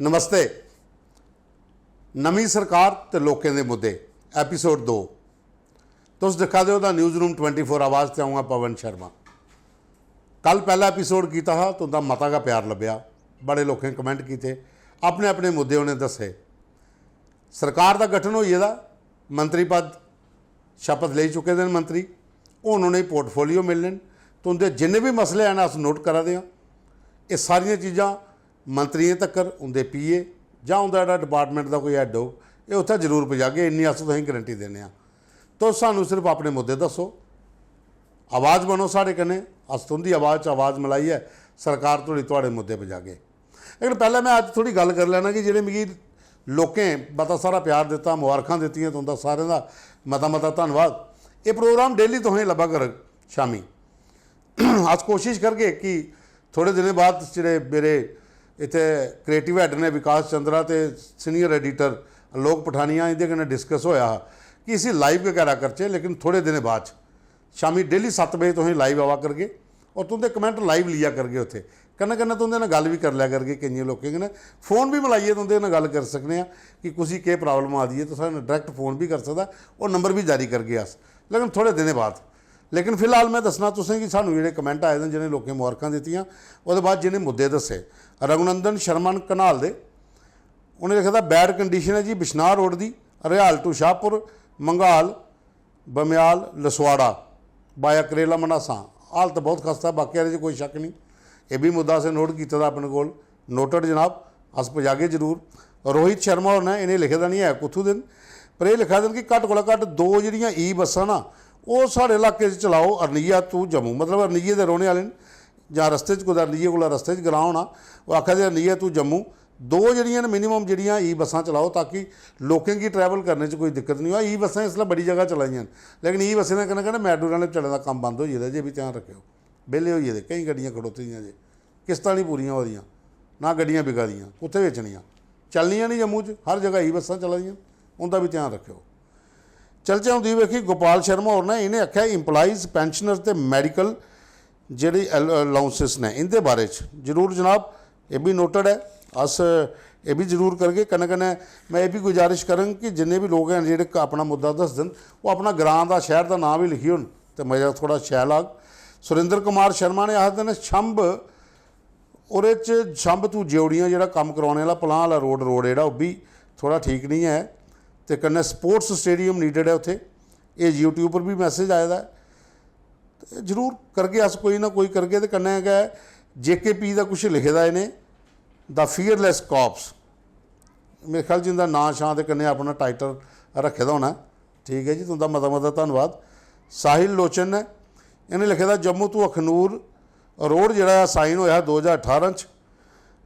नमस्ते। नवी सरकार ते लोकें दे मुद्दे एपीसोड 2 तुस दिखा दे दा न्यूज़ रूम 24 आवाज़ ते आऊँगा पवन शर्मा। कल पहला एपीसोड किया हा तुंदा मता का प्यार लभ्या, बड़े लोगों कमेंट किए, अपने अपने मुद्दे उन्हें दसे। सरकार का गठन हो गेदा, मंत्री पद शपथ ले चुके हैं मंत्री, उन्होंने पोर्टफोलियो मिलने, तुंदे जिन्ने भी मसले हैं अस नोट करा दे। ये सारिया चीज़ां मंत्रियों तक्कर उनके पीए जां उनका जो डिपार्टमेंट का कोई हैड हो ये उत्थे जरूर पजागे, इन्नी अस तुसें गारंटी देने। तो सानू सिर्फ अपने मुद्दे दसो, आवाज़ बनो साढ़े कन्नै, अस तुंदी आवाज़ आवाज़ मिलाइए सरकार धोड़ी तुहाडे मुद्दे पजागे। लेकिन पहले मैं अज थोड़ी गल कर लेना कि जिहड़े मिगी लोकें बड़ा सारा प्यार दिता, मुबारखां दित्तियां, तुंदा सारें दा मता मता धन्नवाद। ये प्रोग्राम डेली तुसें लब्भा कर शामी अस कोशिश करगे कि थोड़े दिनों बाद जिहड़े मेरे इत्थे क्रिएटिव हैड ने विकास चंद्रा तो सीनियर एडिटर आलोक पठानिया इहदे कन्नै डिस्कस होया कि इसी लाइव वगैरह करचे, लेकिन थोड़े दिन बाद शामी डेली 7 बजे तुसीं लाइव आवा करगे और तुंदे कमेंट लाइव लिया करगे। उत्थे कन्नै कन्नै तुंदे नाल गल भी कर लिया करगे, कई लोकें कन्नै फोन भी मिलाइए तुंदे नाल गल कर सकने कि कुछ केह् प्रॉब्लम आ दी है तो सानूं डायरैक्ट फोन भी कर सकदा और नंबर भी जारी करगे अस, लेकिन थोड़े दिन बाद। लेकिन फिलहाल मैं दसना तुसें कि सानूं जिहड़े कमेंट आए ने, जिन्हें लोकें मुबारखां दित्तियां, उहदे बाद जिन्हें मुद्दे दस्से। रघुनंदन शर्मा कनाल दे उन्हें लिखा था बैड कंडीशन है जी बिश्नाह रोड की, रिहाल टू शाहपुर, मंगाल, बमयाल, लसवाड़ा बाया करेला मनासा, हालत बहुत खस्ता, बाकी वाले कोई शक नहीं। ये भी मुद्दा असें नोट किया अपने को, नोटड जनाब, अस पजागे जरूर। रोहित शर्मा होर ने इन्हें लिखे दा नहीं है कुत्थू दिन, पर यह लिखा दिन कि घट्ट कोला घट्ट 2 जिहड़ियां ई बसां ना वो साढ़े इलाके चलाओ, अरनिया टू जम्मू, मतलब अरनिये के रोने वाले जां रस्ते कुदै अरनिये को रस्ते ग्रां होना, वो आखा दे अरनिया टू जम्मू 2 जिहड़ियां मिनीमम जिहड़ियां ई बसां चलाओ ताकि लोकें की ट्रैवल करने कोई दिक्कत नहीं हो। ई बसां इसलिए बड़ी जगह चलाइयां, लेकिन ई बसें कन्नै कन्नै मैडोरां ने चलने का काम बंद हो गेदा, जे भी ध्यान रखियो, बेल्ले हो गेदे, कई गड्डियां खड़ोती दियां जे, किस्तां नहीं पूरियां हो दियां, ना गड्डियां बिका दियां, कुत्थे बेचनियां, चलनियां नहीं जम्मू च, हर जगह ई बसां चला दियां, उनका भी ध्यान रखियो। चलचे होंदी वेखी गोपाल शर्मा होर ने इन्हें आख्या इंपलाइज पेंशनर ते मैडिकल जेह्ड़ी अलाउंसिस ने इंदे बारे जरूर जनाब ये भी नोटड है, अस ये भी जरूर करगे। कन्नै कन्नै मैं ये भी गुजारिश करां कि जिन्ने भी लोग हैं जेह्ड़े अपना मुद्दा दस दिन वो अपना ग्रां का शहर का नाम भी लिखी होन तो मज़ा थोड़ा शैल आग। सुरेंद्र कुमार शर्मा ने आखदे ने छंब ओहदे च छंब तू ज्योड़ियां जेह्ड़ा कम्म करवाने वाला पलां वाला रोड जेह्ड़ा वो भी थोड़ा ठीक नहीं है, तो कन्नै स्पोर्ट्स स्टेडियम नीडड है उत्थे, ये यूट्यूब पर भी मैसेज आए दा है, जरूर करगे अस कोई ना कोई करगे। तो कन्नै गै JKP का कुछ लिखे दा इन्हें द फीयरलैस कॉप्स, मेरे ख्याल जिंदा नां शां दे कन्नै अपना टाइटल रखे दा होना, ठीक है जी, तुंदा मता मता धन्नवाद। साहिल लोचन ने इन्हें लिखे दा जम्मू टू अखनूर रोड जिहड़ा साइन होया 2018 च,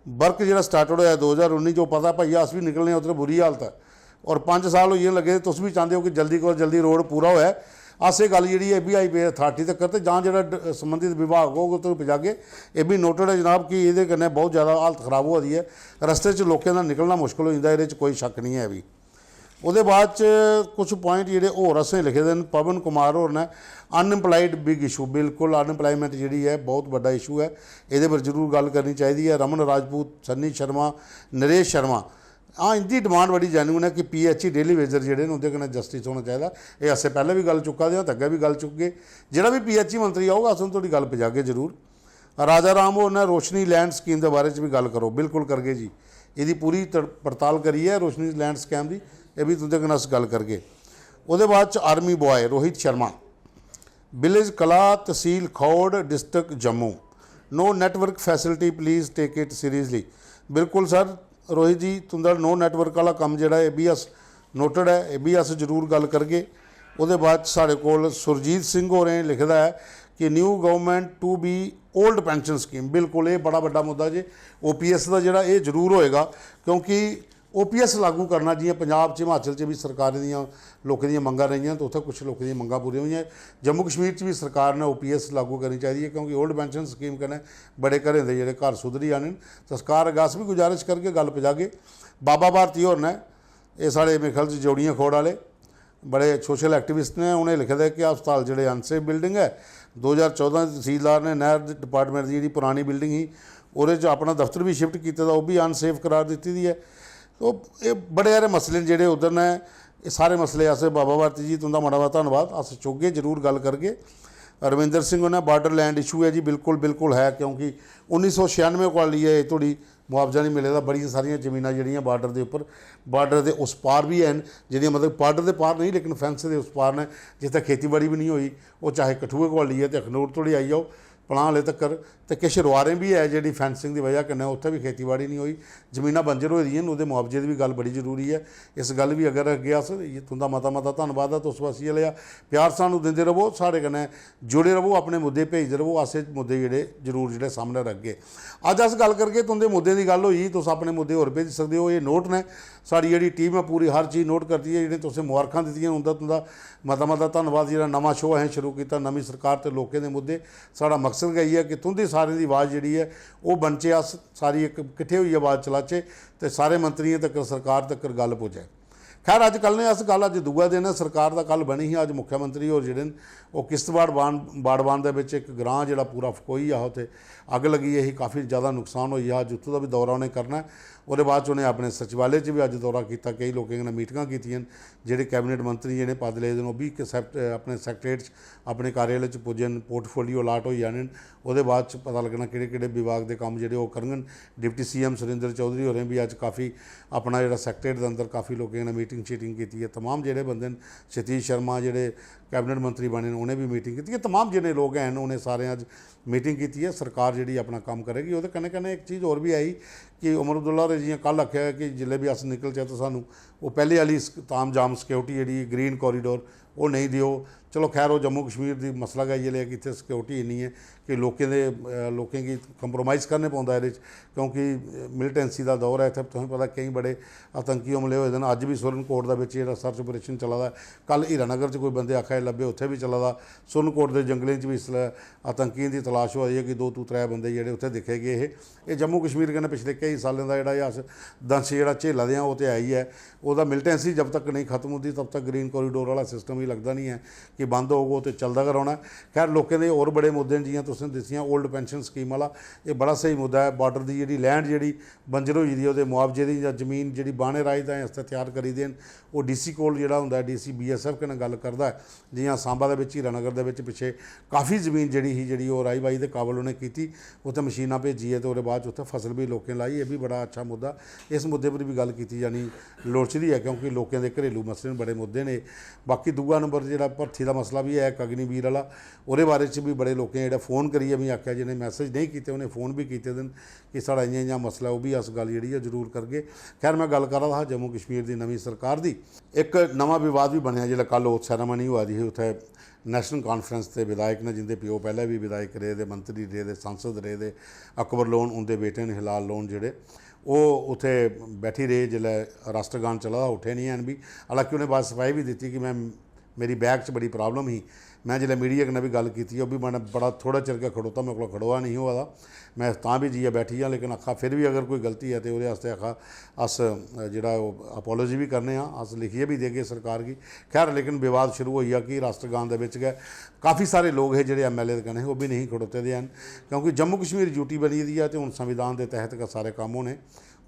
वर्क जिहड़ा स्टार्टड होया 2019 जो पता भैया अस भी निकलने उधर बुरी हालत है और 5 साल होइए लगे, तुस भी चाहते हो कि जल्दी को जल्दी रोड पूरा होया। अस ये गल जी ABI अथॉरिटी तक करते जां जो संबंधित विभाग होगा तो पजागे। ये भी नोटड है जनाब कि ये कन्नै बहुत ज़्यादा हालत खराब हो रही है, रस्ते च लोगों का निकलना मुश्किल हो जाता है, ये कोई शक नहीं है। भी उसदे बाद कुछ पॉइंट जोड़े होर असें लिखे दे पवन कुमार होर ने अनएम्पलाइड बिग इशू, बिल्कुल अनएम्पलायमेंट जी है बहुत बड़ा इशू है, ये पर जरूर गल करनी चाहिए है। रमन राजपूत, सन्नी शर्मा, नरेश शर्मा, हाँ इनकी डिमांड बड़ी जैन्यून है कि PHE डेली वेजर जोड़े उनके कन्नै जस्टिस होना चाहिए। ये असें पहले भी गल चुका दे, अग्गे भी गल चुके, जोड़ा भी PHE मंत्री आऊगा अस थोड़ी गल पजागे जरूर। राजा राम होर ने रोशनी लैंड स्कीम के बारे भी गल करो, बिल्कुल करगे जी, ये पूरी पड़ताल करी है रोशनी लैंड स्कैम की, ये भी तुंदे कन्नै अस गल करगे। उसदे बाद army boy Rohit Sharma, village Kala, तहसील Khour, district Jammu, no network facility please take it seriously. बिल्कुल सर रोहित जी, तुंदा नो नेटवर्क वाला काम जोड़ा ये भी अस नोटड है, ये भी अस जरूर गल करगे। उसदे बाद साढ़े कोल सुरजीत सिंह होरें लिखे दा है कि new government to be old pension scheme, बिल्कुल ये बड़ा बड़ा मुद्दा जी। OPS का जोड़ा ये जरूर होएगा क्योंकि OPS लागू करना जियां पंजाब च हिमाचल च भी सरकार दियां लोगों दी मंगां रही तो उत्थे कुछ लोगों दी मंगां पूरी हुई, जम्मू कश्मीर च भी सरकार ने OPS लागू करनी चाहिए क्योंकि ओल्ड पेंशन स्कीम कन्नै बड़े घरें दे जेह्ड़े घर सुधरी जाने। तो सरकार अग्गे अस भी गुजारिश करके गल पजागे। बाबा भारती होर ने ये साढ़े मेरे ख्याल च जोड़ियां खोड़ वाले बड़े सोशल एक्टिविस्ट ने, उन्हें लिखे दा कि हस्पताल जोड़े अनसेफ बिल्डिंग है, 2014 तहसीलदार ने नहर डिपार्टमेंट की जी पुरानी बिल्डिंग ही ਉਹਦੇ 'ਚ ਆਪਣਾ ਦਫ਼ਤਰ ਵੀ ਸ਼ਿਫਟ ਕੀਤਾ ਦਾ, ਉਹ ਵੀ ਅਨਸੇਫ ਕਰਾਰ ਦਿੱਤੀ ਦੀ है। तो ये बड़े सारे मसले ਜਿਹੜੇ उधर ने, ये सारे मसले अस बाबा भारती जी तुंदा बड़ा बड़ा धन्नवाद। अस चौगे जरूर गल करगे। रविंदर सिंह उन्हें बार्डर लैंड इशू है जी, बिल्कुल बिल्कुल है, क्योंकि 1996 को लिए थोड़ी मुआवजा नहीं मिलेगा। बड़ी सारिया जमीनां जिहड़ियां बार्डर के उपर, बार्डर के उस पार भी हैं, जिहड़ियां मतलब बार्डर के पार नहीं लेकिन फेंस के उस पार ने, जिथे खेतीबाड़ी भी नहीं हुई, वो चाहे कठुए को लिए तो अखनूर थोड़ी आई जाओ पलां हले तक्कर, तो किश रुआरें भी है जी फैंसिंग की वजह कन्नै उत्थे भी खेतीबाड़ी नहीं हुई, जमीनां बंजर हो रही, वो मुआवजे की भी गल बड़ी जरूरी है। इस गल भी अगर अगे अस तुंदा मता मता धन्नवाद है। तुस वासी लिया प्यार सानू दिंदे रवो, साढ़े कन्नै जुड़े रवो, अपने मुद्दे भेजदे रवो, अस मुद्दे जेह्ड़े जरूर जेह्ड़े सामने रखगे। अज अस गल करके तुंदे मुद्दे की गल होई, तुस अपने मुद्दे होर भेज सकते हो। ये नोट ने, साड़ी जिहड़ी टीम है पूरी हर चीज़ नोट करती है। जिहड़े तुसें मुबारखां दित्तियां उंदा तुंदा मता मता धन्नवाद। जिहड़ा नवां शो असें शुरू किया नवीं सरकार ते लोकें दे मुद्दे, साड़ा मकसद गई है कि तुंदी सारें दी आवाज़ जिहड़ी है वो बनचे, अस सारी एक किट्ठे होइयै आवाज़ चलाचे ते सारे मंत्रियों तक सरकार तक गल पुजे। खैर अज कल ने अस गल अज दूआ दिन है, सरकार का कल बनी ही। अज मुख्यमंत्री होर जिहड़े न वो किश्तवाड़ बाड़बान दे विच एक ग्रां जिहड़ा पूरा फकोई आ, उत्थे अग लगी है, काफ़ी ज़्यादा नुकसान होई। अज उत्थों का भी दौरा उन्हें करना है। ਉਹਦੇ ਬਾਅਦ 'ਚ ਉਹਨੇ ਆਪਣੇ ਸਚਿਵਾਲੇ 'ਚ ਵੀ ਅੱਜ ਦੌਰਾ ਕੀਤਾ, ਕਈ ਲੋਕਾਂ ਨਾਲ ਮੀਟਿੰਗਾਂ ਕੀਤੀਆਂ। ਜਿਹੜੇ ਕੈਬਨਿਟ ਮੰਤਰੀ ਜਿਹੜੇ ਪਦ ਲਏ ਦੇ ਉਹ ਵੀ ਆਪਣੇ ਸੈਕਟਰੀਏਟ 'ਚ ਆਪਣੇ ਕਾਰਿਆਲੇ 'ਚ ਪੁੱਜੇ, ਪੋਰਟਫੋਲੀਓ ਅਲਾਟ ਹੋਈ ਜਾਣੇ। ਉਹਦੇ ਬਾਅਦ 'ਚ ਪਤਾ ਲੱਗਣਾ ਕਿਹੜੇ ਕਿਹੜੇ ਵਿਭਾਗ ਦੇ ਕੰਮ ਜਿਹੜੇ ਉਹ ਕਰਨਗੇ। ਡਿਪਟੀ CM ਸੁਰਿੰਦਰ ਚੌਧਰੀ ਹੋਰਾਂ ਵੀ ਅੱਜ ਕਾफ़ी अपना ਜਿਹੜਾ ਸੈਕਟਰੀਏਟ ਦੇ ਅੰਦਰ ਕਾफ़ी ਲੋਕਾਂ ਨਾਲ मीटिंग शीटिंग की है। तमाम ਜਿਹੜੇ ਬੰਦੇ ਨੇ, सतीश शर्मा ਜਿਹੜੇ कैबिनेट मंत्री बने उन्हें भी मीटिंग की है। तमाम जिन्हें लोग हैं उन्हें सारे अज मीटिंग की है। सरकार जी अपना काम करेगी। वो कन्नै कन्नै एक चीज़ होर भी आई कि उमर अब्दुल्ला होरें जियां कल आख्या कि जिले भी अस निकलचे तो सानू वो पहले वाली ताम जाम सिक्योरिटी जी ग्रीन कॉरीडोर वो नहीं दिओ। चलो खैर वो जम्मू कश्मीर की मसला गई है कि इतने सिक्योरिटी इन्नी है कि लोकें की कंप्रोमाइज़ करने पौंदा है, क्योंकि मिलिटेंसी का दौर है। इतने तुम्हें पता कई बड़े आतंकी हमले हुए हैं। अज भी सुरनकोट का सर्च ऑपरेशन चला दा, कल हीरानगर कोई बंदे आखा लभे, उत्थे भी चला दा। सुरनकोट के जंगलों भी इस आतंकियों की तलाश हो रही है कि 2 तो 3 बंदे जोड़े उत्थे दिखे गए। ये जम्मू कश्मीर कन्नै पिछले कई सालों का जोड़ा अस दंश जो झेला दे वो तो है ही है। वह मिलिटेंसी जब तक नहीं खत्म होती तब तक ग्रीन कॉरीडोर वाला सिस्टम ही लगता नहीं है कि बंद होगा तो चलता कराना। खैर लोगों के और बड़े मुद्दे जियां तुसें दसियां ओल्ड पेंशन स्कीम वाला, ये बड़ा सही मुद्दा है। बार्डर की जी लैंड जी बंजर हो दी वो मुआवजे की या जमीन जी बाने राजधानी वास्ते तैयार करी देन, वो DC कोल जो होंगे DC BSF कन्नै गल करता है। जियां सांबा दे विच हीरानगर दे पिछे काफ़ी जमीन जी वो राई बाई के काबल उन्हें की, उत्थे मशीनां भेजी है तो उसके बाद उत्थे फसल भी लोगों लाई। ये भी बड़ा अच्छा मुद्दा, इस मुद्दे पर भी गल की जानी लोड़चदी है, क्योंकि लोगों के घरेलू मसले बड़े मुद्दे ने। बाकी दूआ नंबर जो भर्ती का मसला भी है अग्निवीर वाला, वो बारे भी बड़े लोगों जो फोन करिए भी आख्या, जिन्हें मैसेज नहीं किए उन्हें फोन भी किए दिन कि साड़ा इं मसला, वो भी अस गल जी जरूर करगे। खैर मैं गल कर रहा था जम्मू कश्मीर की नवीं सरकार की। एक नवा विवाद भी बनया जो कल ओथ सैरामनी हुआ दी उत्थे नैशनल कॉन्फ्रेंस के विधायक ने, जिंदे प्यो पहले भी विधायक रहे दे, मंत्री रहे दे, सांसद रहे दे, अकबर लोन उनके बेटे ने हिलाल लोन जोड़े वो उत्थे बैठी रहे। जिसलै राष्ट्रगान चला उठे नहीं हैं भी, हालांकि उन्हें बात सफाई भी दी कि मैं मेरी बैग च बड़ी प्रॉब्लम ही। मैं जिसलै मीडिया कन्नै भी गल की वो भी मैंने बड़ा थोड़ा चिर के खड़ोता, मेरे को खड़ोआ नहीं हुआ था, मैं तां भी जिया बैठी हाँ। लेकिन आखा फिर भी अगर कोई गलती है तो वो आखा अस जोड़ा अपॉलोजी भी करने अस लिखिए भी देगे सरकार की। खैर लेकिन विवाद शुरू हो गया कि राष्ट्रगान के विच गए काफ़ी सारे लोग है जोड़े MLA कने वो भी नहीं खड़ोते दे हैं, क्योंकि जम्मू कश्मीर यूटी बनी दी है तो हुण संविधान के तहत का सारे काम होने।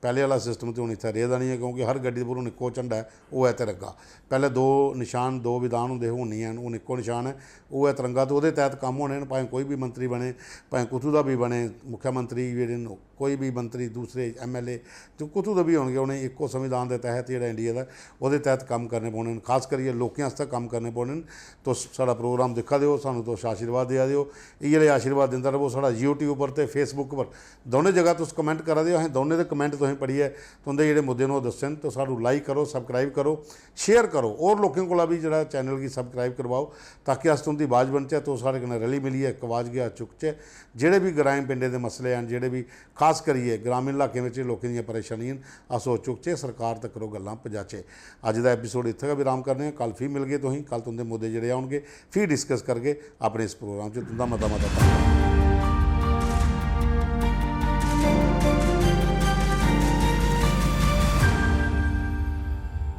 पहले वाला सिस्टम तो हूँ इतना रेहदा नहीं है, क्योंकि हर गड्डी पर इक्को झंडा है वो है तिरंगा। पहले 2 निशान 2 विधान होंगे, हूँ नहीं है, हूँ इक्को निशान है वो है तिरंगा। तो वो तहत काम होने, भावें कोई भी मंत्री बने, भावें कुतू का भी बने, मुख्यमंत्री जेडे कोई भी मंत्री दूसरे MLA जो कुतू के भी होंगे, उन्हें इक्को संविधान के तहत जो इंडिया का वो तहत काम करने पौने। खास करिए लोगों वास्ते काम करने पौने। तो साड़ा प्रोग्राम दिखा दिओ, सानू तुस आशीर्वाद दिया दिओ, इयै आशीर्वाद दिंदा रवो। साड़ा YouTube पर तो फेसबुक पर दोनों जगह तुस कमेंट करा दिओ, असें दोनों के कमेंट तुसें पढ़िए, तुंदे जेडे मुद्दे ने दस्सन तो सानू लाइक करो, सबसक्राइब करो, शेयर करो और लोगों को भी जो चैनल की सबसक्राइब करवाओ, ताकि अस तुंदी आवाज़ बनचे तो सारे कन्नै रली मिलिए एक आवाज़ गया चुकचे। जेडे भी ग्रामीण पिंडे के मसले हैं, जेडे भी खास करिए ग्रामीण इलाके में लोगों दी परेशानियां अस वो चुकचे, सरकार तक गल्लां पहुँचाचे। अज का एपीसोड इत्थे का विराम करने, कल फिर मिल गए तुसीं, कल तुंदे मुद्दे जेडे आउणगे फिर डिस्कस करके अपने इस प्रोग्राम च। तुंदा मता मता धन्नवाद।